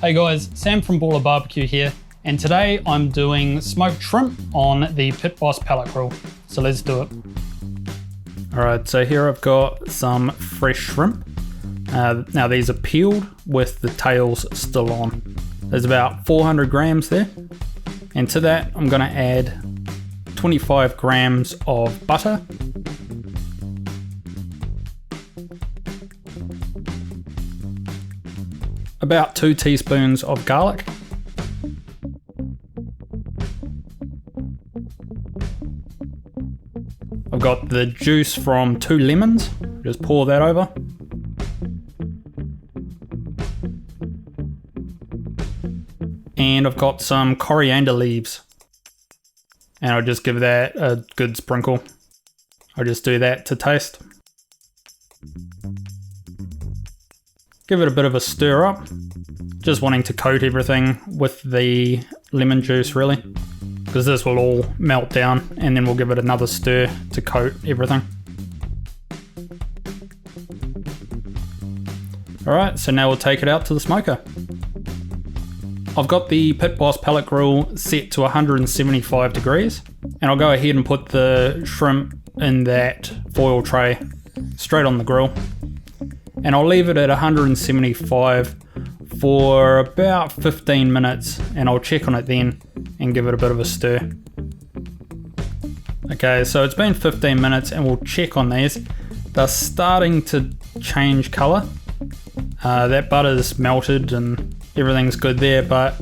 Hey guys, Sam from Baller BBQ here, and today I'm doing smoked shrimp on the Pit Boss pellet grill. So let's do it. Alright, so here I've got some fresh shrimp. Now these are peeled with the tails still on. There's about 400 grams there. And to that I'm going to add 25 grams of butter. About 2 teaspoons of garlic. I've got the juice from 2 lemons, just pour that over. And I've got some coriander leaves. And I'll just give that a good sprinkle. I'll just do that to taste. Give it a bit of a stir up. Just wanting to coat everything with the lemon juice really, because this will all melt down, and then we'll give it another stir to coat everything. Alright, so now we'll take it out to the smoker. I've got the Pit Boss pellet grill set to 175 degrees, and I'll go ahead and put the shrimp in that foil tray straight on the grill. And I'll leave it at 175 for about 15 minutes, and I'll check on it then and give it a bit of a stir. Okay, so it's been 15 minutes and we'll check on these. They're starting to change colour. That butter's melted and everything's good there, but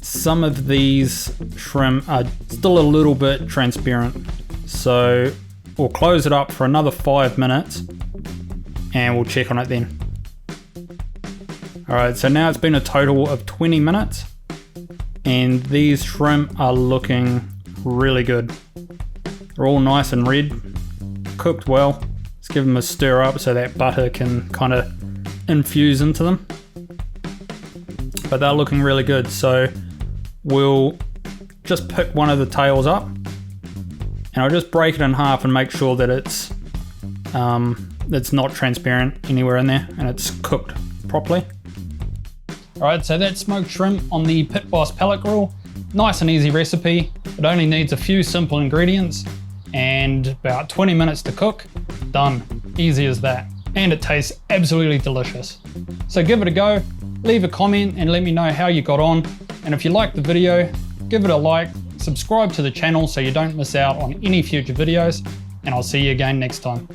some of these shrimp are still a little bit transparent. So we'll close it up for another 5 minutes and we'll check on it then. Alright, so now it's been a total of 20 minutes and these shrimp are looking really good. They're all nice and red, cooked well. Let's give them a stir up so that butter can kind of infuse into them. But they're looking really good, so we'll just pick one of the tails up and I'll just break it in half and make sure that it's not transparent anywhere in there and it's cooked properly. Alright, so that's smoked shrimp on the Pit Boss pellet grill. Nice and easy recipe. It only needs a few simple ingredients and about 20 minutes to cook. Done. Easy as that. And it tastes absolutely delicious. So give it a go, leave a comment and let me know how you got on. And if you liked the video, give it a like, subscribe to the channel so you don't miss out on any future videos, and I'll see you again next time.